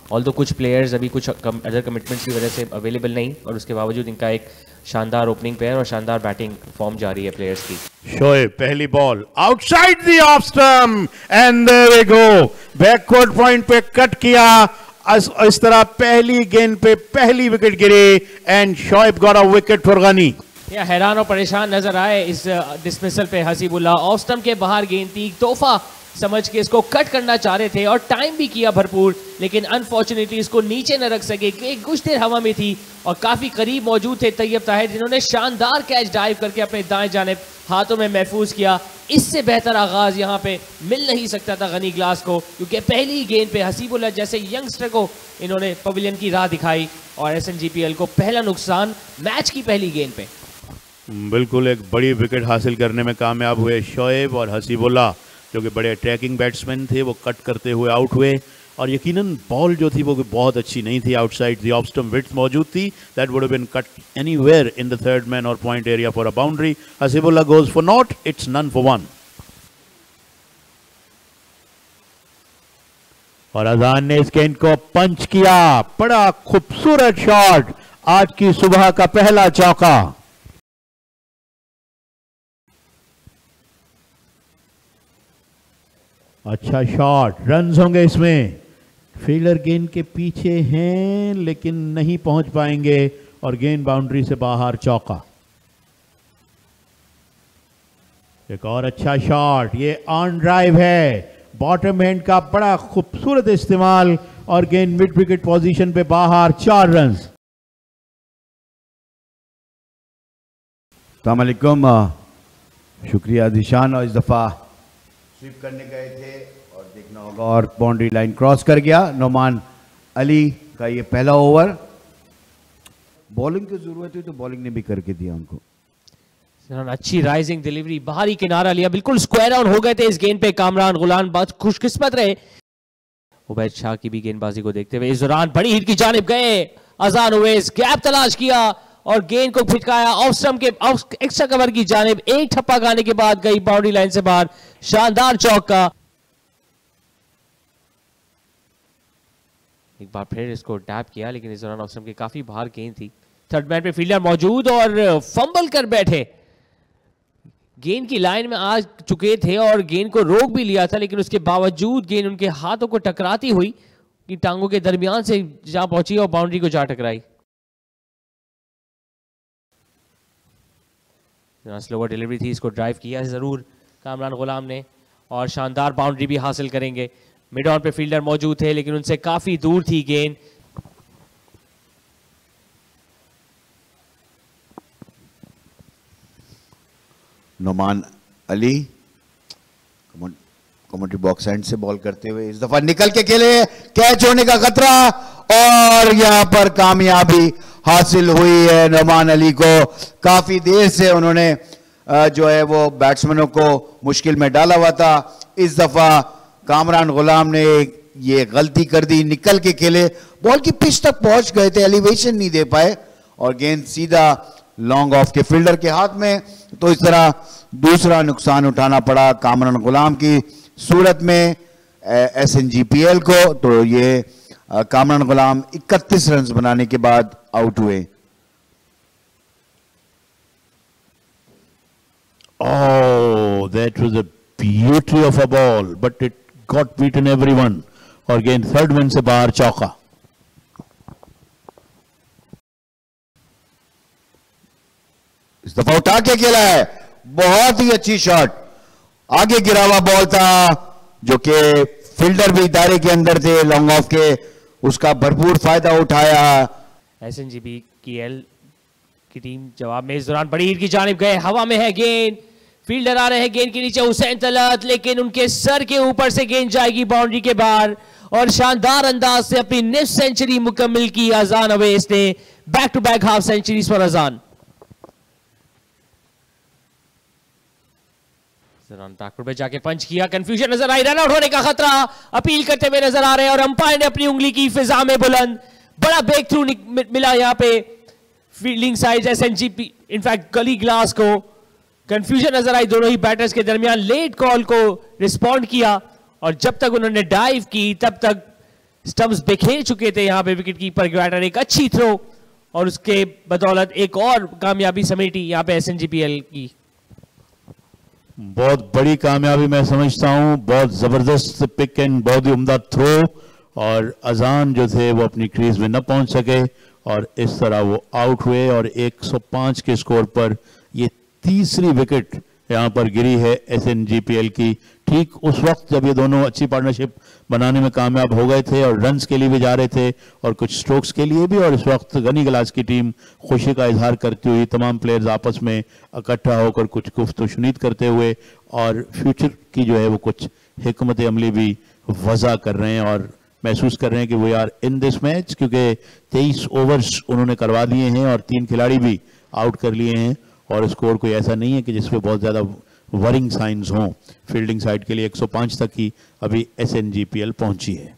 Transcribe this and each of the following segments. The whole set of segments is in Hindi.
ऑल्दो कुछ प्लेयर्स अभी कुछ अदर कमिटमेंट्स की वजह से अवेलेबल नहीं, और उसके बावजूद इनका एक शानदार ओपनिंग पेयर और शानदार बैटिंग फॉर्म जारी है प्लेयर्स की। शोएब पहली ball outside the off stump and there we go, backward point पे कट किया। इस तरह पहली गेंद पे पहली विकेट गिरी and Shoaib got a wicket for Ghani. या हैरान और परेशान नजर आए इस डिसमिसल पे हसीबुल्लाह। ऑफ स्टंप के बाहर गेंद थी, तोहफा समझ के इसको कट करना चाह रहे थे और टाइम भी किया भरपूर, लेकिन अनफॉर्चुनेटली इसको नीचे न रख सके। कुछ देर हवा में थी और काफी करीब मौजूद थे तैयब ताहिर, जिन्होंने शानदार कैच डाइव करके अपने दाएं जानिब हाथों में महफूज किया। इससे बेहतर आगाज यहाँ पे मिल नहीं सकता था गनी ग्लास को, क्योंकि पहली गेंद पे हसीबुल्लाह जैसे यंगस्टर को इन्होंने पवेलियन की राह दिखाई और SNGPL को पहला नुकसान मैच की पहली गेंद पे। बिल्कुल एक बड़ी विकेट हासिल करने में कामयाब हुए शोएब, और हसीबुल्लाह जो कि बड़े अटैकिंग बैट्समैन थे वो कट करते हुए आउट हुए। और यकीनन बॉल जो थी वो बहुत अच्छी नहीं थी, outside the off stump width मौजूद थी, that would have been cut anywhere in the third man और point area for a boundary. Hasibullah goes for naught, it's none for one. और अजान ने इस गेंद को पंच किया, बड़ा खूबसूरत शॉट, आज की सुबह का पहला चौका। अच्छा शॉट, रन्स होंगे इसमें। फील्डर गेंद के पीछे हैं लेकिन नहीं पहुंच पाएंगे और गेंद बाउंड्री से बाहर, चौका। एक और अच्छा शॉट, ये ऑन ड्राइव है, बॉटम हैंड का बड़ा खूबसूरत इस्तेमाल और गेंद मिड विकेट पोजीशन पे बाहर, 4 रन। अस्सलाम वालेकुम, शुक्रिया दिशान। और इस दफा स्वीप करने गए थे और देखना होगा और बाउंड्री लाइन क्रॉस कर गया। नोमान अली का ये पहला ओवर, बॉलिंग की जरूरत हुई तो बॉलिंग ने भी करके दिया उनको। अच्छी राइजिंग डिलीवरी, बाहरी किनारा लिया, बिल्कुल स्क्वायर ऑन हो गए थे इस गेंद पे कामरान गुलाम, बहुत खुशकिस्मत रहे उबैद शाह की भी गेंदबाजी को देखते हुए। इस दौरान बड़ी हिट की जानिब गए अजान उवैस, गैप तलाश किया और गेंद को फिटकाया ऑफ स्टंप के एक्स्ट्रा कवर की जानिब। एक ठप्पा गाने के बाद गई बाउंड्री लाइन से बाहर, शानदार चौका। एक बार फिर इसको टैप किया, लेकिन इस दौरान ऑफ स्टंप के काफी बाहर गेंद थी। थर्ड मैन पे फील्डर मौजूद और फंबल कर बैठे, गेंद की लाइन में आ चुके थे और गेंद को रोक भी लिया था, लेकिन उसके बावजूद गेंद उनके हाथों को टकराती हुई कि टांगों के दरमियान से जा पहुंची और बाउंड्री को जा टकराई। स्लोवर डिलीवरी थी, इसको ड्राइव किया जरूर कामरान गुलाम ने और शानदार बाउंड्री भी हासिल करेंगे। मिड ऑन पे फील्डर मौजूद थे लेकिन उनसे काफी दूर थी गेंद। Noman Ali commentary box and से बॉल करते हुए, इस दफा निकल के खेले, कैच होने का खतरा और यहां पर कामयाबी हासिल हुई है नोमान अली को। काफी देर से उन्होंने जो है वो बैट्समैनों को मुश्किल में डाला हुआ था। इस दफा कामरान गुलाम ने ये गलती कर दी, निकल के खेले, बॉल की पिच तक पहुंच गए थे, एलिवेशन नहीं दे पाए और गेंद सीधा लॉन्ग ऑफ के फील्डर के हाथ में। तो इस तरह दूसरा नुकसान उठाना पड़ा कामरान गुलाम की सूरत में SNGPL को। तो ये कामरान गुलाम 31 रन बनाने के बाद आउट हुए। Oh, that was a beauty of a ball, but it got beaten everyone. और गेंद थर्ड मैन से बाहर, चौका। इस दफा उठा के खेला है, बहुत ही अच्छी शॉट, आगे गिरा हुआ बॉल था जो कि फील्डर भी दायरे के अंदर थे लॉन्ग ऑफ के, उसका भरपूर फायदा उठाया। SNGPL की टीम जवाब में इस दौरान बड़ी हिट की जानिब गए, हवा में है गेंद, फील्डर आ रहे हैं गेंद के नीचे हुसैन तलत, लेकिन उनके सर के ऊपर से गेंद जाएगी बाउंड्री के बाहर और शानदार अंदाज से अपनी निफ्ट सेंचुरी मुकम्मिल की अजान अवैस ने। Back to back half centuries for Azan. Backward पे जाके पंच किया, कंफ्यूजन नजर आई, रन आउट होने का खतरा, अपील करते हुए नजर आ रहे हैं और अंपायर ने अपनी उंगली की फिजा में बुलंद, बड़ा ब्रेक थ्रू मिला यहां पे फील्डिंग साइड SNGP इनफैक्ट गली ग्लास को। कंफ्यूजन नजर आई दोनों ही बैटर्स के दरमियान, लेट कॉल को रिस्पॉन्ड किया और जब तक उन्होंने डाइव की तब तक स्टंप्स बिखेर चुके थे यहाँ पे विकेट कीपर ग्वाटर। एक अच्छी थ्रो और उसके बदौलत एक और कामयाबी समेटी यहाँ पे एसएनजीपीएल की। बहुत बड़ी कामयाबी मैं समझता हूं, बहुत जबरदस्त पिक एंड बहुत ही उम्दा थ्रो, और अजान जो थे वो अपनी क्रीज में न पहुंच सके और इस तरह वो आउट हुए। और 105 के स्कोर पर ये तीसरी विकेट यहाँ पर गिरी है एसएनजीपीएल की, ठीक उस वक्त जब ये दोनों अच्छी पार्टनरशिप बनाने में कामयाब हो गए थे और रन्स के लिए भी जा रहे थे और कुछ स्ट्रोक्स के लिए भी। और इस वक्त गनी गलास की टीम खुशी का इजहार करती हुई, तमाम प्लेयर्स आपस में इकट्ठा होकर कुछ गुफ्त-ओ-शुनीद करते हुए और फ्यूचर की जो है वो कुछ हिकमत अमली भी वज़ा कर रहे हैं और महसूस कर रहे हैं कि वो यार इन दिस मैच, क्योंकि 23 ओवर्स उन्होंने करवा दिए हैं और 3 खिलाड़ी भी आउट कर लिए हैं और स्कोर कोई ऐसा नहीं है कि जिसमें बहुत ज़्यादा वरिंग साइंस हों। फील्डिंग साइड के लिए 105 तक ही अभी एसएनजीपीएल पहुंची है।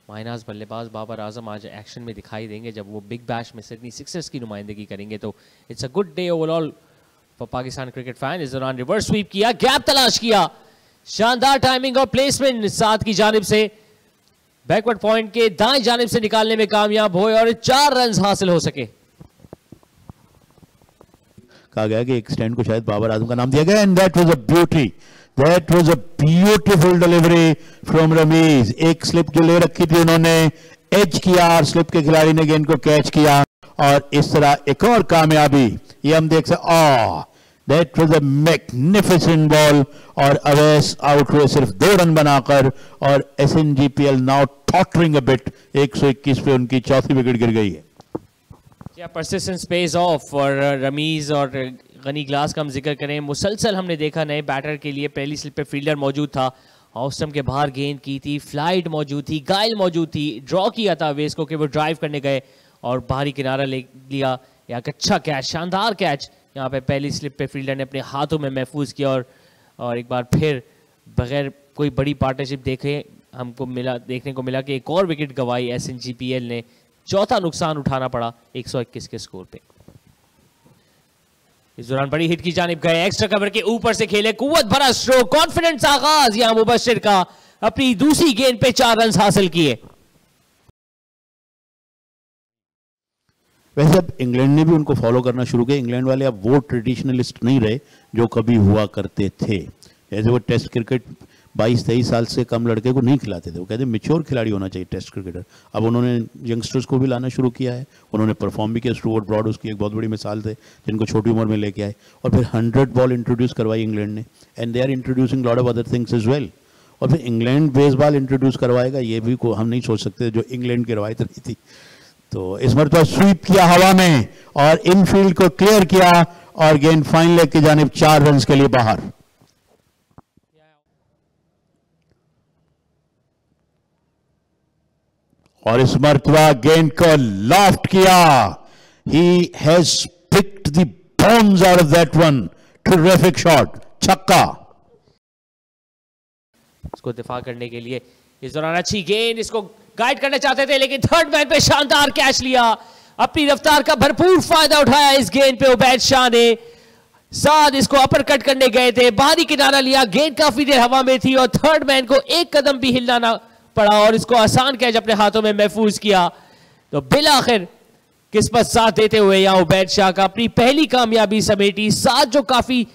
माइनास बल्लेबाज बाबर आजम आज एक्शन में दिखाई देंगे जब वो बिग बैश में सिडनी सिक्सर्स की नुमाइंदगी करेंगे, तो it's a good day overall for Pakistan cricket fan. इस दौरान रिवर्स स्वीप किया, गैप तलाश किया, शानदार टाइमिंग और प्लेसमेंट साथ की जानिब से बैकवर्ड पॉइंट के दाएं जानिब से निकालने में कामयाब हुए और 4 रन हासिल हो सके। कहा गया कि एक स्टैंड को शायद बाबर आजम का नाम दिया गया and that was a beauty, that was a beautiful delivery from Rameez. एक स्लिप जो ले रखी थी उन्होंने एज किया और स्लिप के खिलाड़ी ने गेंद को कैच किया और इस तरह एक और कामयाबी ये हम देख सकते। That was a magnificent ball और अवैस आउट हुए सिर्फ 2 रन बनाकर और एसएनजीपीएल नाउ टॉटरिंग अ बिट। 121 पे उनकी चौथी विकेट गिर गई है। परसिस्टेंस पेज ऑफ और रमीज और गनी ग्लास का हम जिक्र करें, मुसलसल हमने देखा नए बैटर के लिए पहली स्लिप पे फील्डर मौजूद था, ऑफ स्टंप के बाहर गेंद की थी, फ्लाइट मौजूद थी, गाइल मौजूद थी, ड्रॉ किया था अवेस को कि वो ड्राइव करने गए और बाहरी किनारा ले लिया। एक अच्छा कैच, शानदार कैच यहाँ पे पहली स्लिप पे फील्डर ने अपने हाथों में महफूज किया और एक बार फिर बगैर कोई बड़ी पार्टनरशिप देखने को मिला कि एक और विकेट गंवाई एसएनजीपीएल ने। चौथा नुकसान उठाना पड़ा 121 के स्कोर पे। इस दौरान बड़ी हिट की जानिब गए, एक्स्ट्रा कवर के ऊपर से खेले, कुव्वत भरा स्ट्रोक, कॉन्फिडेंस आगाज यहां मुबशिर का, अपनी दूसरी गेंद पे 4 रन हासिल किए। वैसे अब इंग्लैंड ने भी उनको फॉलो करना शुरू किया। इंग्लैंड वाले अब वो ट्रेडिशनलिस्ट नहीं रहे जो कभी हुआ करते थे। जैसे वो टेस्ट क्रिकेट 22-23 साल से कम लड़के को नहीं खिलाते थे, वो कहते मैच्योर खिलाड़ी होना चाहिए टेस्ट क्रिकेटर। अब उन्होंने यंगस्टर्स को भी लाना शुरू किया है, उन्होंने परफॉर्म भी किया। स्टुअर्ट ब्रॉड उसकी एक बहुत बड़ी मिसाल थे जिनको छोटी उम्र में लेके आए और फिर 100 बॉल इंट्रोड्यूस करवाई इंग्लैंड ने and they are introducing lot of other things as well. और फिर इंग्लैंड बेसबॉल इंट्रोड्यूस करवाएगा ये भी हम नहीं सोच सकते जो इंग्लैंड की रवायत रही थी। तो इस मरतबा स्वीप किया हवा में और इनफील्ड को क्लियर किया और गेंद फाइन लेग की जानिब 4 रन के लिए बाहर। और इस मरतबा गेंद को लॉफ्ट किया। He has picked the bones out of that one. Terrific shot, छक्का। इसको दिफा करने के लिए इस दौरान अच्छी गेंद, इसको गाइड करना चाहते थे लेकिन थर्ड मैन पे शानदार कैच लिया, अपनी रफ्तार का भरपूर फायदा उठाया इस गेंद पे उबैद शाह ने। साथ इसको अपर कट करने गए थे, बाहरी किनारा लिया, गेंद काफी देर हवा में थी और थर्ड मैन को एक कदम भी हिलना ना पड़ा और इसको आसान कैच अपने हाथों में महफूज किया। तो बिलाखिर किस्मत साथ देते हुए यहां उबैद शाह का अपनी पहली कामयाबी समेटी। साथ जो काफी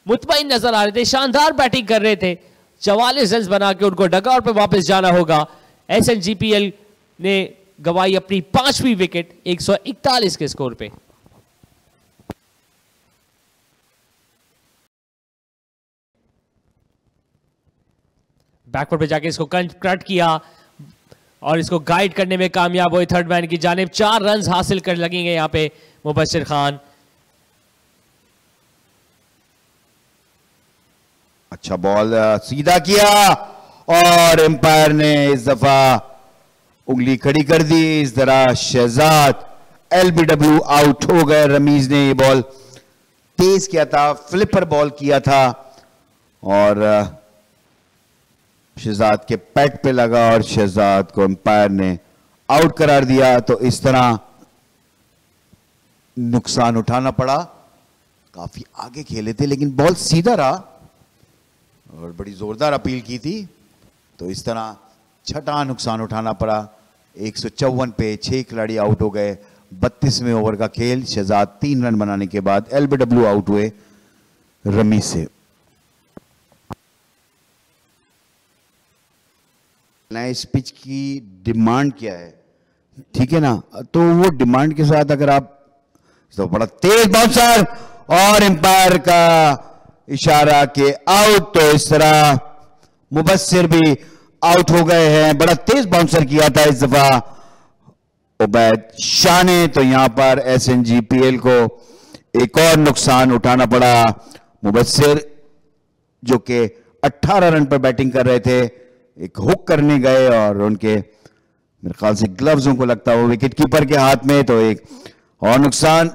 मुतमईन नजर आ रहे थे, शानदार बैटिंग कर रहे थे, 44 रन बना के उनको डगआउट पे वापस जाना होगा। एसएनजीपीएल ने गंवाई अपनी 5वीं विकेट 141 के स्कोर पे। बैकवर्ड पे जाके इसको कट किया और इसको गाइड करने में कामयाब हुए थर्ड मैन की जानिब। 4 रन हासिल कर लगेंगे यहां पे मुबशिर खान। अच्छा बॉल सीधा किया और एम्पायर ने इस दफा उंगली खड़ी कर दी। इस तरह शहजाद एलबीडब्ल्यू आउट हो गए। रमीज ने ये बॉल तेज किया था, फ्लिपर बॉल किया था और शहजाद के पैड पे लगा और शहजाद को एम्पायर ने आउट करार दिया। तो इस तरह नुकसान उठाना पड़ा। काफी आगे खेले थे लेकिन बॉल सीधा रहा और और बड़ी जोरदार अपील की थी, तो इस तरह छठा नुकसान उठाना पड़ा। 154 पे 6 खिलाड़ी आउट हो गए। 32वें ओवर का खेल, शहजाद 3 रन बनाने के बाद एलबीडब्ल्यू आउट हुए रमी से। इस पिच की डिमांड क्या है, ठीक है ना, तो वो डिमांड के साथ अगर आप, तो बड़ा तेज बाउंसर और एम्पायर का इशारा के आउट, तो इस तरह मुबस्सिर भी आउट हो गए हैं। बड़ा तेज बाउंसर किया था इस दफा उबैद शाह ने, तो यहां पर एसएनजीपीएल को एक और नुकसान उठाना पड़ा। मुबस्सिर जो कि 18 रन पर बैटिंग कर रहे थे, एक हुक करने गए और उनके मेरे ख्याल से ग्लव्स उनको लगता है वो विकेट कीपर के हाथ में, तो एक और नुकसान।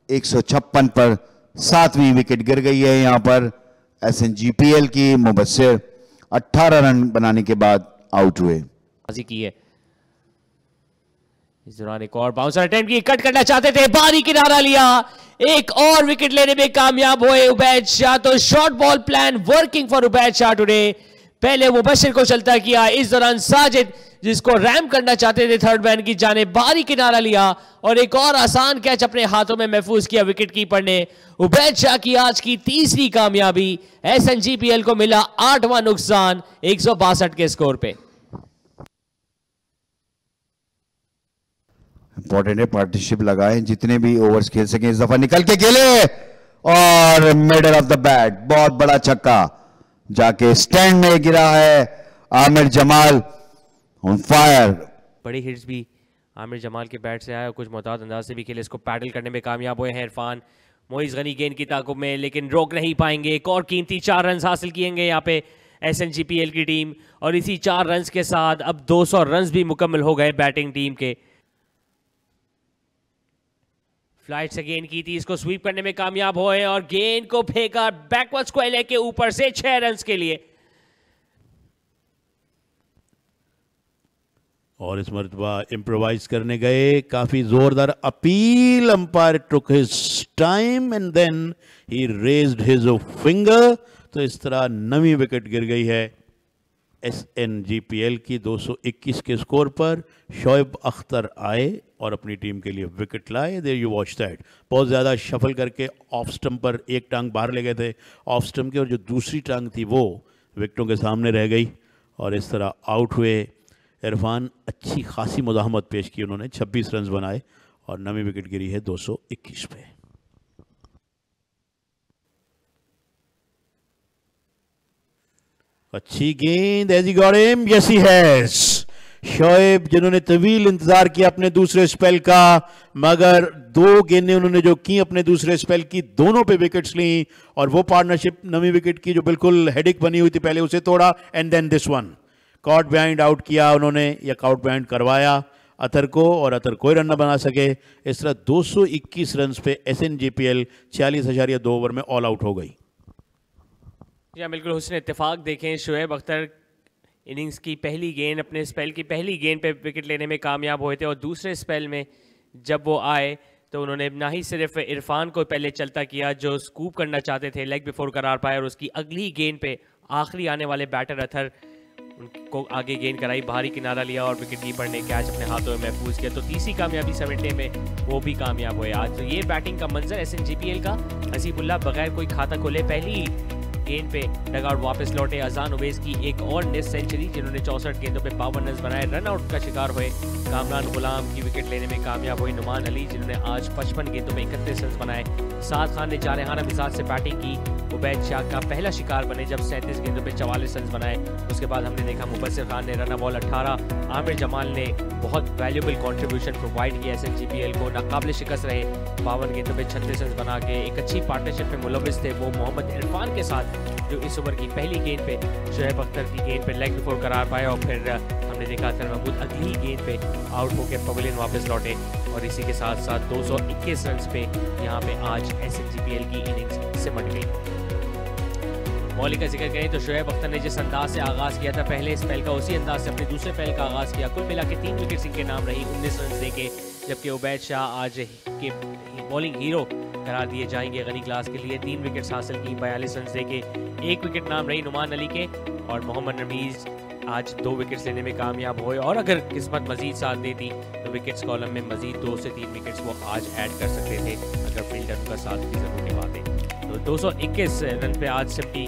156 पर 7वीं विकेट गिर गई है यहां पर एसएनजीपीएल की। मुबस्सिर 18 रन बनाने के बाद आउट हुए। की है इस दौरान एक और बाउंसर अटेम्प्ट की, कट करना चाहते थे, बारी किनारा लिया, एक और विकेट लेने में कामयाब हुए उबैद शाह। तो short ball plan working for Ubaid Shah today. पहले मुबशिर को चलता किया, इस दौरान साजिद जिसको रैम करना चाहते थे थर्ड मैन की जानिब, बारी किनारा लिया और एक और आसान कैच अपने हाथों में महफूज किया विकेट कीपर ने। उबैद शाह की आज की तीसरी कामयाबी। एसएनजीपीएल को मिला 8वां नुकसान 162 के स्कोर पे। इंपॉर्टेंट है पार्टनरशिप लगाएं, जितने भी ओवर्स खेल सकें इस दफा निकल के खेले और मिडल ऑफ द बैट बहुत बड़ा छक्का जाके स्टैंड में गिरा है। Aamir Jamal on fire. बड़ी हिट्स भी आमिर जमाल के बैट से आया, कुछ मोहतात अंदाज से भी खेले, इसको पैडल करने में कामयाब हुए हैं इरफान। मोइज गनी गेंद की ताकुब में, लेकिन रोक नहीं पाएंगे। एक और कीमती 4 रन हासिल किएंगे यहाँ पे एसएनजीपीएल की टीम, और इसी 4 रन के साथ अब 200 रन भी मुकम्मल हो गए बैटिंग टीम के। फ्लाइट से गेंद की थी, इसको स्वीप करने में कामयाब हुए और गेंद को फेंका बैकवर्ड स्क्वायर के ऊपर से 6 रन के लिए। और इस मरतबा इम्प्रोवाइज करने गए, काफी जोरदार appeal, umpire took his time and then he raised his finger. तो इस तरह 9वीं विकेट गिर गई है एसएनजीपीएल की 221 के स्कोर पर। शोएब अख्तर आए और अपनी टीम के लिए विकेट लाए। देयर यू वॉच दैट, बहुत ज़्यादा शफल करके ऑफ स्टंप पर एक टांग बाहर ले गए थे ऑफ स्टंप के, और जो दूसरी टांग थी वो विकेटों के सामने रह गई और इस तरह आउट हुए। इरफान अच्छी खासी मुज़ाहमत पेश की उन्होंने, 26 रन बनाए और 9वीं विकेट गिरी है 221 पे। अच्छी गेंद, edge he got him, yes he has. Shoaib जिन्होंने तवील इंतजार किया अपने दूसरे स्पेल का, मगर 2 गेंदें उन्होंने जो की अपने दूसरे स्पेल की, दोनों पे विकेट्स ली और वो पार्टनरशिप 9वीं विकेट की जो बिल्कुल हेडिक बनी हुई थी पहले, उसे तोड़ा। And then this one caught behind out किया उन्होंने, या कॉट बिहाइंड करवाया अतर को, और अतर कोई रन न बना सके। इस तरह 221 रन पे एसएनजीपीएल 46.2 ओवर में ऑल आउट हो गई। या बिल्कुल हुस्न इत्तेफाक देखें, शोएब अख्तर इनिंग्स की पहली गेंद, अपने स्पेल की पहली गेंद पे विकेट लेने में कामयाब हुए थे, और दूसरे स्पेल में जब वो आए तो उन्होंने ना ही सिर्फ इरफान को पहले चलता किया जो स्कूप करना चाहते थे, लेग बिफोर करार पाए, और उसकी अगली गेंद पे आखिरी आने वाले बैटर अतर उनको आगे गेंद कराई, बाहरी किनारा लिया और विकेट कीपर ने कैच अपने हाथों में महफूज किया। तो तीसरी कामयाबी 7 में वो भी कामयाब हुए आज। तो ये बैटिंग का मंजर एसएनजीपीएल का। हसीबुल्लाह बगैर कोई खाता खोले पहली गेंद पे डगआउट वापस लौटे। अजान उवैस की एक और नेस्ट सेंचुरी, जिन्होंने 64 गेंदों पे 52 रन बनाए, रन आउट का शिकार हुए। कामरान गुलाम की विकेट लेने में कामयाब हुए। नुमान अली जिन्होंने आज 55 गेंदों में 31 रन बनाए। साद खान ने जारहाना मिजाज से बैटिंग की, उबैद शाह का पहला शिकार बने जब 37 गेंदों पे 44 रन बनाए। उसके बाद हमने देखा मुबस्सिर खान ने रन बॉल 18, आमिर जमाल ने बहुत वैल्यूबल कंट्रीब्यूशन प्रोवाइड किया एसएनजीपीएल को, नाकाबिल शिकस्त रहे, 52 गेंदों पे 36 रन बना के एक अच्छी पार्टनरशिप में मुलविस थे वो मोहम्मद इरफान के साथ, जो इस ओवर की पहली गेंद पे शोएब अख्तर की गेंद पे लेग बिफोर करार पाए, और फिर हमने देखा अख्तर महमूद अगली गेंद पे आउट होकर पवेलियन वापस लौटे, और इसी के साथ साथ 221 रन पे यहाँ पे आज एसएनजीपीएल की इनिंग्स सिमट गई। मौलिक का जिक्र करें तो शोएब अख्तर ने जिस अंदाज से आगाज़ किया था पहले स्पेल का, उसी अंदाज से अपने दूसरे स्पेल का आगाज़ किया। कुल मिला के 3 विकेट्स इनके नाम रही, 19 रन देके जबकि उबैद शाह आज के बॉलिंग हीरो करार दिए जाएंगे गनी क्लास के लिए। 3 विकेट्स हासिल की 42 रन देके, 1 विकेट नाम रही नुमान अली के, और मोहम्मद रमीज आज 2 विकेट्स लेने में कामयाब हुए, और अगर किस्मत मजीद साथ देती तो विकेट्स कॉलम में मजीद 2 से 3 विकेट्स वो आज ऐड कर सकते थे अगर फील्डर उनका साथ भी जरूर निभाते। तो 221 रन पे आज सिमटी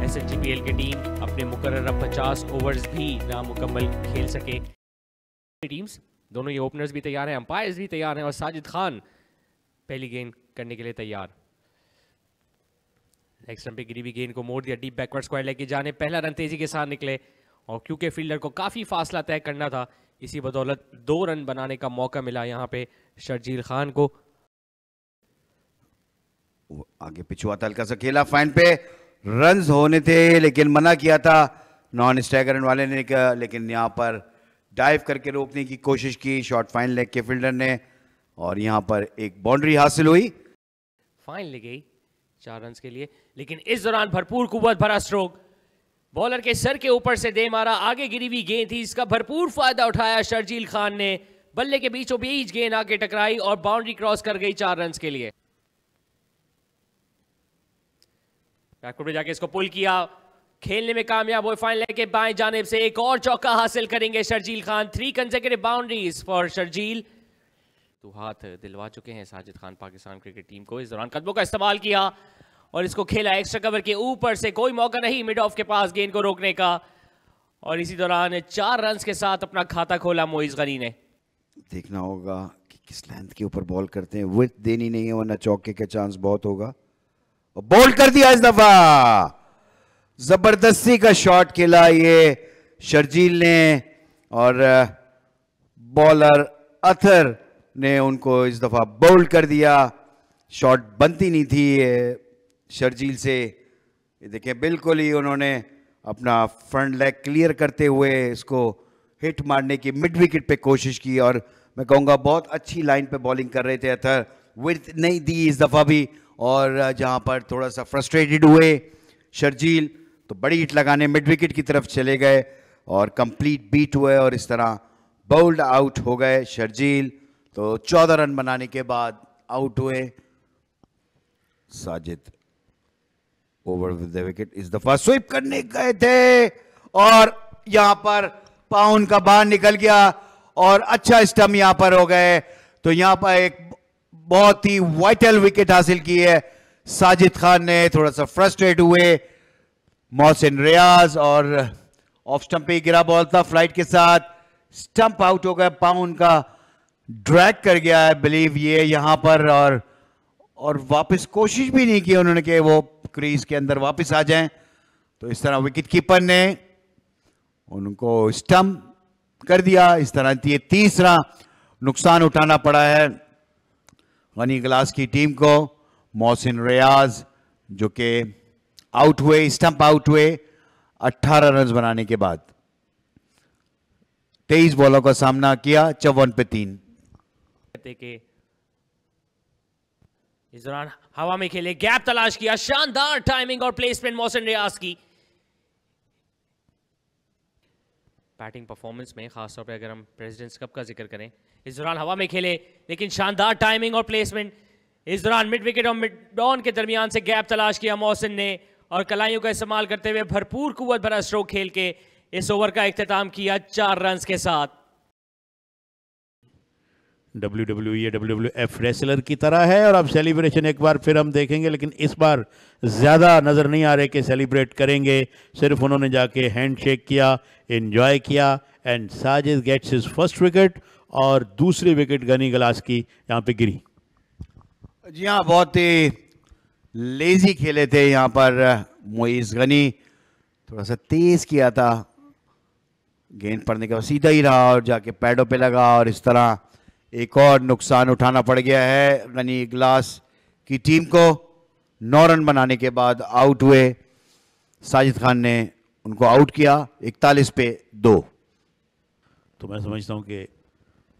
SNGPL की टीम अपने मुकर्रर 50 ओवर्स भी नामुकम्मल खेल सके। टीम्स दोनों ये ओपनर्स भी तैयार हैं, अंपायर्स भी तैयार हैं, और साजिद खान पहली गेंद करने के लिए तैयार। लेग स्टंप पे गिरी हुई गेंद को मोड़ दिया, डीप बैकवर्ड स्क्वायर लेके जाने, पहला रन तेजी के साथ निकले, और क्योंकि फील्डर को काफी फासला तय करना था, इसी बदौलत 2 रन बनाने का मौका मिला यहाँ पे शर्जील खान को। आगे पिछुआ आता हल्का सा खेला, फाइन पे रन्स होने थे लेकिन मना किया था नॉन स्टैगर वाले ने, लेकिन यहाँ पर डाइव करके रोकने की कोशिश की शॉर्ट फाइन लेग के फील्डर ने, और यहाँ पर एक बाउंड्री हासिल हुई। फाइन ले गई 4 रन के लिए, लेकिन इस दौरान भरपूर कुव्वत भरा स्ट्रोक, बॉलर के सर के ऊपर से दे मारा, आगे गिरी हुई गेंद थी, इसका भरपूर फायदा उठाया शर्जील खान ने, बल्ले के बीचों बीच गेंद आके टकराई और बाउंड्री क्रॉस कर गई 4 रन के लिए। बैकवर्ड में जाके इसको पुल किया, खेलने में कामयाब हुए, फाइन लेग के बाएं जानिब से एक और चौका हासिल करेंगे Sharjeel Khan. 3 consecutive boundaries for Sharjeel. तो हाथ दिलवा चुके हैं साजिद खान पाकिस्तान क्रिकेट टीम को। इस दौरान कदमों का इस्तेमाल किया और इसको खेला एक्स्ट्रा कवर के ऊपर से, कोई मौका नहीं मिड ऑफ के पास गेंद को रोकने का, और इसी दौरान 4 रन के साथ अपना खाता खोला मोइज गनी ने। देखना होगा कि किस लेंथ के ऊपर बॉल करते हैं, विड्थ देनी नहीं है वरना चौके का चांस बहुत होगा। और बॉल कर दिया इस दफा, जबरदस्ती का शॉट खेला ये शर्जील ने, और बॉलर अथर ने उनको इस दफा बाउल कर दिया। शॉट बनती नहीं थी शर्जील से, ये देखें बिल्कुल ही उन्होंने अपना फ्रंट लेग क्लियर करते हुए इसको हिट मारने की मिड विकेट पे कोशिश की, और मैं कहूँगा बहुत अच्छी लाइन पे बॉलिंग कर रहे थे अथर, विड्थ नहीं दी इस दफ़ा भी, और जहाँ पर थोड़ा सा फ्रस्ट्रेटेड हुए शर्जील तो बड़ी हिट लगाने मिड विकेट की तरफ चले गए और कंप्लीट बीट हुए, और इस तरह बाउल्ड आउट हो गए शर्जील। तो 14 रन बनाने के बाद आउट हुए Sajid over with the wicket. इस दफा स्वीप करने गए थे और यहां पर पाउन का बाहर निकल गया और अच्छा स्टंप यहां पर हो गए। तो यहां पर एक बहुत ही वाइटल विकेट हासिल की है साजिद खान ने। थोड़ा सा फ्रस्ट्रेट हुए मोहसिन रियाज और ऑफ स्टंप पे गिरा बॉल था फ्लाइट के साथ, स्टंप आउट हो गया, पाउन का ड्रैग कर गया है बिलीव ये यहां पर, और वापस कोशिश भी नहीं की उन्होंने कि वो क्रीज के अंदर वापस आ जाएं। तो इस तरह विकेट कीपर ने उनको स्टंप कर दिया। इस तरह ये तीसरा नुकसान उठाना पड़ा है गनी क्लास की टीम को। मोहसिन रियाज जो कि आउट हुए, स्टंप आउट हुए 18 रन बनाने के बाद। 23 बॉलों का सामना किया, 54 पे 3। इस दौरान हवा में खेले, गैप तलाश किया, शानदार टाइमिंग और प्लेसमेंट मोहसिन रियाज की। बैटिंग परफॉर्मेंस में खासतौर पे अगर हम प्रेसिडेंट्स कप का जिक्र करें, इस दौरान हवा में खेले लेकिन शानदार टाइमिंग और प्लेसमेंट। इस दौरान मिड विकेट और मिड डाउन के दरमियान से गैप तलाश किया मोहसिन ने और कलाइयों का इस्तेमाल करते हुए भरपूर कुव्वत भरा स्ट्रोक खेल के इस ओवर का इख्तिताम किया 4 रन के साथ। WWE या WWF रेसलर की तरह है और अब सेलिब्रेशन एक बार फिर हम देखेंगे, लेकिन इस बार ज़्यादा नज़र नहीं आ रहे कि सेलिब्रेट करेंगे। सिर्फ उन्होंने जाके हैंड शेक किया, एंजॉय किया, and Sajid gets his first wicket और दूसरी विकेट गनी क्लास की यहाँ पे गिरी। जी हाँ, बहुत ही लेजी खेले थे यहाँ पर मोइज गनी, थोड़ा सा तेज किया था, गेंद पड़ने के बाद सीधा ही रहा और जाके पैडों पे लगा, और इस तरह एक और नुकसान उठाना पड़ गया है गनी क्लास की टीम को। 9 रन बनाने के बाद आउट हुए, साजिद खान ने उनको आउट किया 41 पे 2। तो मैं समझता हूँ कि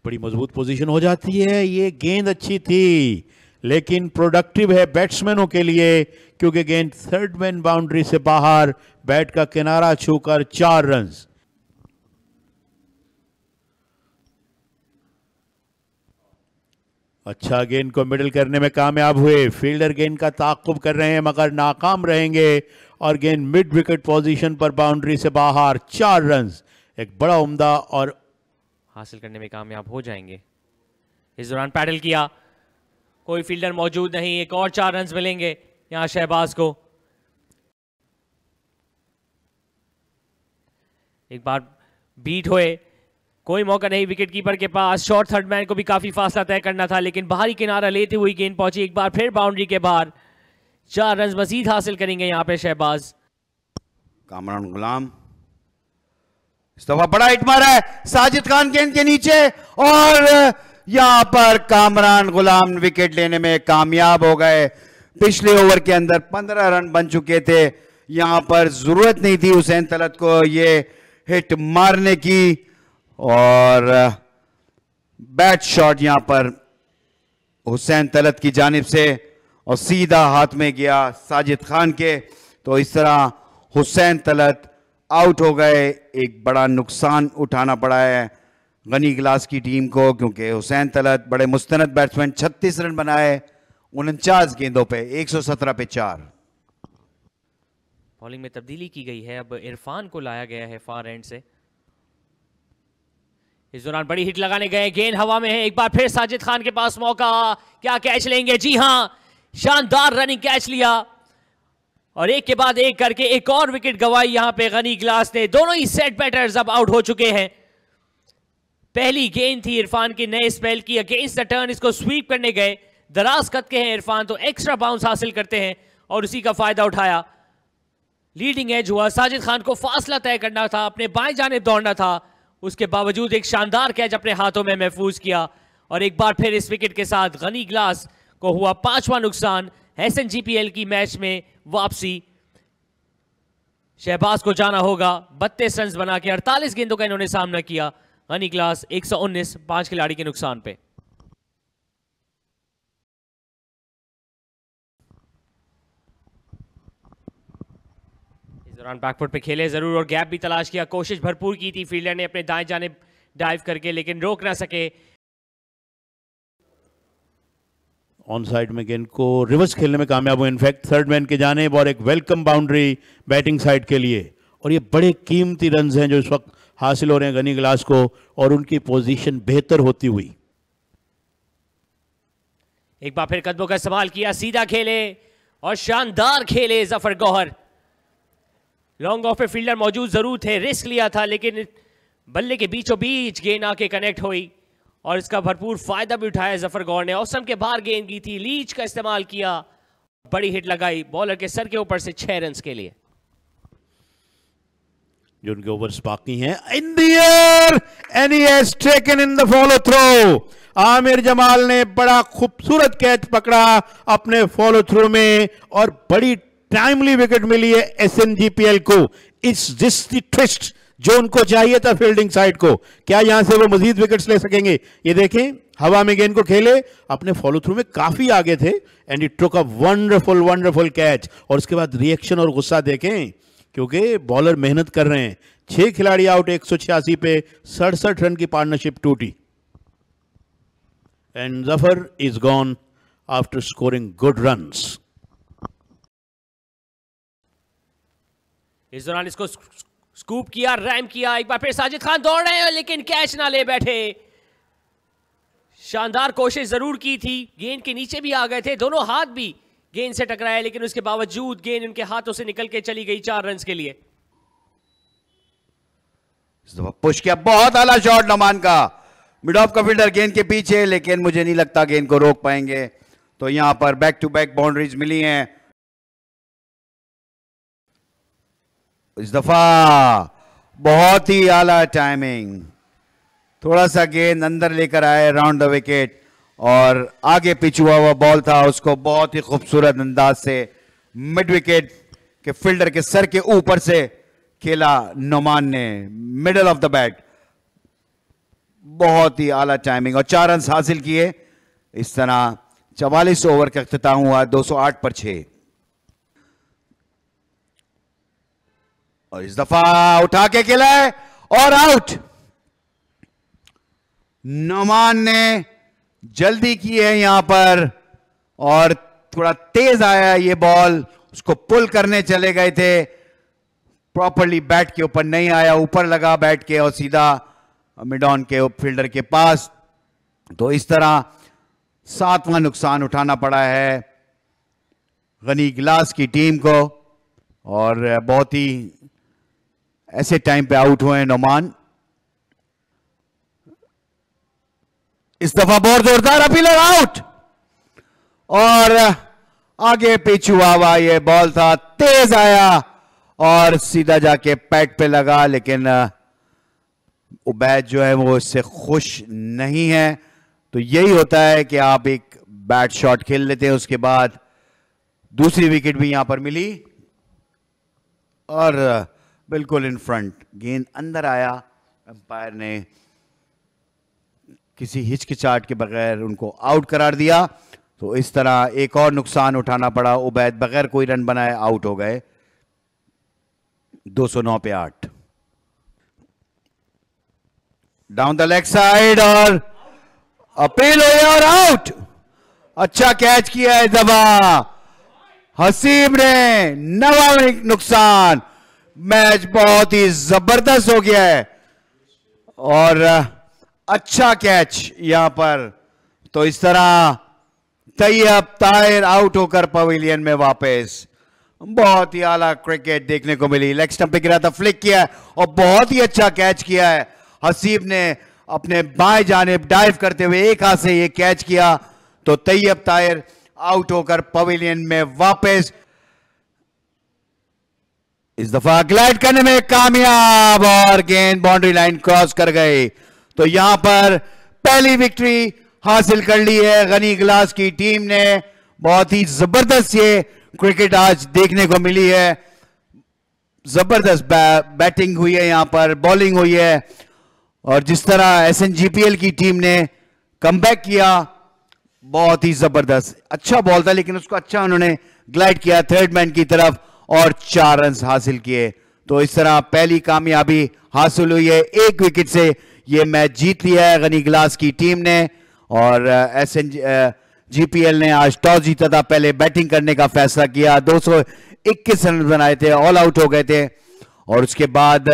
बड़ी मजबूत पोजीशन हो जाती है। ये गेंद अच्छी थी लेकिन प्रोडक्टिव है बैट्समैनों के लिए, क्योंकि गेंद थर्ड मैन बाउंड्री से बाहर बैट का किनारा छूकर 4 रन। अच्छा गेंद को मिडल करने में कामयाब हुए। फील्डर गेंद का ताक़ुब कर रहे हैं मगर नाकाम रहेंगे और गेंद मिड विकेट पोजीशन पर बाउंड्री से बाहर। 4 रन एक बड़ा उम्दा और हासिल करने में कामयाब हो जाएंगे। इस दौरान पैडल किया, कोई फील्डर मौजूद नहीं, एक और 4 रन मिलेंगे यहां शहबाज को। एक बार बीट हुए, कोई मौका नहीं विकेट कीपर के पास। शॉर्ट थर्ड मैन को भी काफी फासला तय करना था लेकिन बाहरी किनारा लेते हुए गेंद पहुंची एक बार फिर बाउंड्री के बाहर। 4 रन मजीद हासिल करेंगे यहां पे शहबाज। कामरान गुलाम इस दफा बड़ा हिट मारा है साजिद खान गेंद के नीचे और यहां पर कामरान गुलाम विकेट लेने में कामयाब हो गए। पिछले ओवर के अंदर 15 रन बन चुके थे, यहां पर जरूरत नहीं थी हुसैन तलत को ये हिट मारने की और बैट शॉट यहां पर हुसैन तलत की जानिब से और सीधा हाथ में गया साजिद खान के। तो इस तरह हुसैन तलत आउट हो गए। एक बड़ा नुकसान उठाना पड़ा है गनी गिलास की टीम को क्योंकि हुसैन तलत बड़े मुस्तनद बैट्समैन 36 रन बनाए 49 गेंदों पे 117 पे 4। बॉलिंग में तब्दीली की गई है, अब इरफान को लाया गया है फार एंड से। इस दौरान बड़ी हिट लगाने गए, गेंद हवा में है, एक बार फिर साजिद खान के पास मौका, क्या कैच लेंगे? जी हां, शानदार रनिंग कैच लिया और एक के बाद एक करके एक और विकेट गंवाई यहां पे गनी गिलास ने। दोनों ही सेट बैटर्स अब आउट हो चुके हैं। पहली गेंद थी इरफान की नए स्पेल की, अगेंस्ट द टर्न इसको स्वीप करने गए, दराज कद के हैं इरफान तो एक्स्ट्रा बाउंस हासिल करते हैं और उसी का फायदा उठाया। लीडिंग एज हुआ, साजिद खान को फासला तय करना था, अपने बाएं जानिब दौड़ना था, उसके बावजूद एक शानदार कैच अपने हाथों में महफूज किया और एक बार फिर इस विकेट के साथ गनी गिलास को हुआ 5वां नुकसान। SNGPL की मैच में वापसी, शहबाज को जाना होगा 32 रन बना के, 48 गेंदों का इन्होंने सामना किया। गनी गिलास 119, 5 खिलाड़ी के नुकसान पे। इस दौरान बैकफुट पे खेले जरूर और गैप भी तलाश किया, कोशिश भरपूर की थी फील्डर ने अपने दाएं जानिब डाइव करके लेकिन रोक ना सके। ऑन साइड में गेंद को रिवर्स खेलने में कामयाब हुए, इनफैक्ट थर्ड मैन के जानिब और एक वेलकम बाउंड्री बैटिंग साइड के लिए। और ये बड़े कीमती रन हैं जो इस वक्त हासिल हो रहे हैं गनी गिलास को और उनकी पोजीशन बेहतर होती हुई। एक बार फिर कदमों का इस्तेमाल किया, सीधा खेले और शानदार खेले जफर गौहर। लॉन्ग ऑफ पे फील्डर मौजूद जरूर थे, रिस्क लिया था लेकिन बल्ले के बीचों बीच गेंद आके कनेक्ट हुई और इसका भरपूर फायदा भी उठाया जफर गौहर ने। औसम के बाहर गेंद की थी, लीच का इस्तेमाल किया, बड़ी हिट लगाई बॉलर के सर के ऊपर से 6 रन के लिए। जो उनके ओवर्स बाकी हैं, in the air and he has taken in the follow through. Aamir Jamal ने बड़ा खूबसूरत कैच पकड़ा अपने फॉलो थ्रू में और बड़ी टाइमली विकेट मिली है SNGPL को। इट्स दिस द ट्विस्ट जो उनको चाहिए था फील्डिंग साइड को। क्या यहां से वो मजीद विकेट्स ले सकेंगे? ये देखें, हवा में गेंद को खेले, अपने फॉलो थ्रू में काफी आगे थे and it took a wonderful catch. और उसके बाद रिएक्शन और गुस्सा देखें क्योंकि बॉलर मेहनत कर रहे हैं। 6 खिलाड़ी आउट, 186 पे 67 रन की पार्टनरशिप टूटी and Zafar is gone after scoring good runs. इस दौरान इसको स्कूप किया, रैम किया, एक बार फिर साजिद खान दौड़ रहे हैं लेकिन कैच ना ले बैठे। शानदार कोशिश जरूर की थी, गेंद के नीचे भी आ गए थे, दोनों हाथ भी गेंद से टकराए लेकिन उसके बावजूद गेंद उनके हाथों से निकल के चली गई 4 रन के लिए। इस दफा पुश किया, बहुत आला शॉट नमान का, मिड ऑफ का फील्डर गेंद के पीछे लेकिन मुझे नहीं लगता गेंद को रोक पाएंगे। तो यहां पर बैक टू बैक बाउंड्रीज मिली हैं। इस दफा बहुत ही आला टाइमिंग, थोड़ा सा गेंद अंदर लेकर आए राउंड द विकेट और आगे पिच हुआ बॉल था, उसको बहुत ही खूबसूरत अंदाज से मिड विकेट के फील्डर के सर के ऊपर से खेला नोमान ने, मिडल ऑफ द बैट। बहुत ही आला टाइमिंग और 4 रन हासिल किए। इस तरह 44 ओवर का अख्तिताम हुआ 208 पर 6। और इस दफा उठा के खेला है और आउट। नोमान ने जल्दी की है यहां पर और थोड़ा तेज आया ये बॉल, उसको पुल करने चले गए थे, प्रॉपरली बैट के ऊपर नहीं आया, ऊपर लगा बैट के और सीधा मिड ऑन के फील्डर के पास। तो इस तरह 7वां नुकसान उठाना पड़ा है गनी गिलास की टीम को और बहुत ही ऐसे टाइम पे आउट हुए हैं नोमान। इस दफा बहुत जोरदार अपीलर आउट और आगे पिच हुआ ये बॉल था, तेज आया और सीधा जाके पैड पे लगा, लेकिन उबैद जो है वो इससे खुश नहीं है। तो यही होता है कि आप एक बैट शॉट खेल लेते हैं, उसके बाद दूसरी विकेट भी यहां पर मिली और बिल्कुल इन फ्रंट गेंद अंदर आया। अंपायर ने किसी हिचकिचाहट के बगैर उनको आउट करार दिया। तो इस तरह एक और नुकसान उठाना पड़ा, उबैद बगैर कोई रन बनाए आउट हो गए 209 पे 8। डाउन द लेग साइड और अपील हुई और आउट। अच्छा कैच किया है दबा हसीब ने, 9वां नुकसान। मैच बहुत ही जबरदस्त हो गया है और अच्छा कैच यहां पर। तो इस तरह तैयब ताहिर आउट होकर पवेलियन में वापस। बहुत ही आला क्रिकेट देखने को मिली। लेग स्टंप पे गिरा था, फ्लिक किया है और बहुत ही अच्छा कैच किया है हसीब ने, अपने बाएं जानिब डाइव करते हुए एक हाथ से ये कैच किया। तो तैयब ताहिर आउट होकर पवेलियन में वापस। इस दफा ग्लाइड करने में कामयाब और गेंद बाउंड्री लाइन क्रॉस कर गई। तो यहां पर पहली विक्ट्री हासिल कर ली है गनी गिलास की टीम ने। बहुत ही जबरदस्त ये क्रिकेट आज देखने को मिली है। जबरदस्त बैटिंग हुई है, यहां पर बॉलिंग हुई है और जिस तरह SNGPL की टीम ने कमबैक किया बहुत ही जबरदस्त। अच्छा बॉल था लेकिन उसको अच्छा उन्होंने ग्लाइड किया थर्ड मैन की तरफ और 4 रन हासिल किए। तो इस तरह पहली कामयाबी हासिल हुई है। 1 विकेट से ये मैच जीत लिया है गनी गिलास की टीम ने और SNGPL ने आज टॉस जीता था, पहले बैटिंग करने का फैसला किया। 221 रन बनाए थे, ऑल आउट हो गए थे और उसके बाद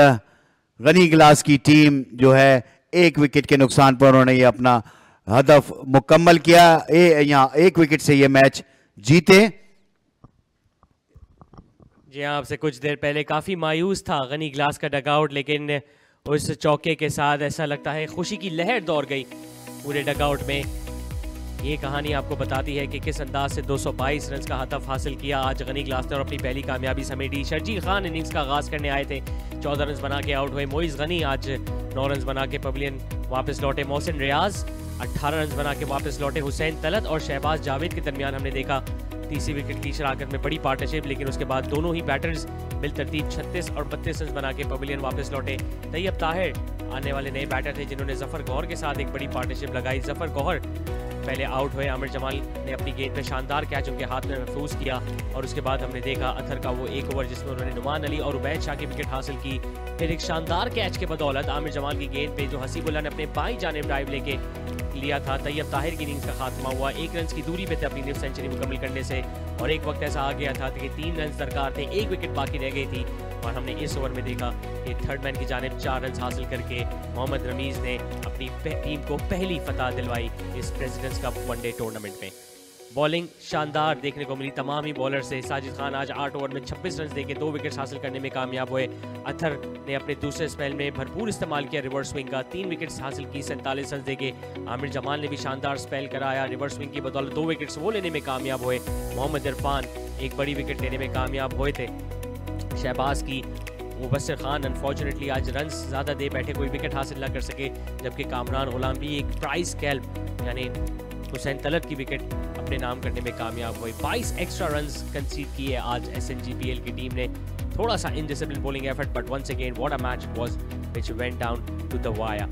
गनी गिलास की टीम जो है 1 विकेट के नुकसान पर उन्होंने ये अपना हदफ मुकम्मल किया। यहां 1 विकेट से ये मैच जीते। जी हाँ, आपसे कुछ देर पहले काफ़ी मायूस था गनी गिलास का डगआउट, लेकिन उस चौके के साथ ऐसा लगता है खुशी की लहर दौड़ गई पूरे डगआउट में। ये कहानी आपको बताती है कि किस अंदाज से 222 रन का हदफ हासिल किया आज गनी गिलास ने और अपनी पहली कामयाबी समेटी। शर्जील खान इनिंग्स का आगाज करने आए थे, 14 रन बना के आउट हुए। मोइज गनी आज 9 रन बना के पवेलियन वापस लौटे। मोहसिन रियाज 18 रन बना के वापस लौटे। हुसैन तलत और शहबाज जावेद के दरमियान हमने देखा तीसरी विकेट की शराकत में बड़ी पार्टनरशिप, लेकिन उसके बाद दोनों ही बैटर्स बिलतरतीब 36 और 32 रन बना के पवेलियन वापस लौटे। तैयब ताहिर आने वाले नए बैटर थे जिन्होंने जफर गौहर के साथ एक बड़ी पार्टनरशिप लगाई। जफर गौहर पहले आउट हुए, आमिर जमाल ने अपनी गेंद पे शानदार कैच उनके हाथ में महफूज किया और उसके बाद हमने देखा अथर का वो 1 ओवर जिसमें उन्होंने नुमान अली और उबैद शाह की विकेट हासिल की। फिर एक शानदार कैच के बदौलत आमिर जमाल की गेंद पे जो हसीबुल्लाह ने अपने बाईं जानिब ड्राइव लेके लिया था, तैयब ताहिर की इनिंग्स का खात्मा हुआ 1 रन की दूरी पे थे अपनी सेंचुरी मुकम्मल करने से। और एक वक्त ऐसा आ गया था कि 3 रन दरकार थे, 1 विकेट बाकी रह गई थी और हमने इस ओवर में देखा कि थर्ड मैन की जानिब 4 रन हासिल करके मोहम्मद रमीज ने अपनी टीम को पहली फतह दिलवाई इस प्रेसिडेंट्स कप वनडे टूर्नामेंट में। बॉलिंग शानदार देखने को मिली तमाम ही बॉलर से। साजिद खान आज 8 ओवर में 26 रन देके 2 विकेट हासिल करने में कामयाब हुए। अथर ने अपने दूसरे स्पेल में भरपूर इस्तेमाल किया रिवर्स स्विंग का, 3 विकेट्स हासिल की 47 रन देके। आमिर जमाल ने भी शानदार स्पेल कराया, रिवर्स स्विंग की बदौलत 2 विकेट्स वो लेने में कामयाब हुए। मोहम्मद इरफान एक बड़ी विकेट लेने में कामयाब हुए थे। शहबाज की मुबस्सिर खान अनफॉर्चुनेटली आज रन्स ज़्यादा दे बैठे, कोई विकेट हासिल ना कर सके, जबकि कामरान गुलाम भी एक प्राइस कैल्प यानी हुसैन तलत की विकेट अपने नाम करने में कामयाब हुए। 22 एक्स्ट्रा रन्स कंसीड किए आज SNGPL की टीम ने। थोड़ा सा indiscipline bowling effort, but once again what a match was which went down to the wire.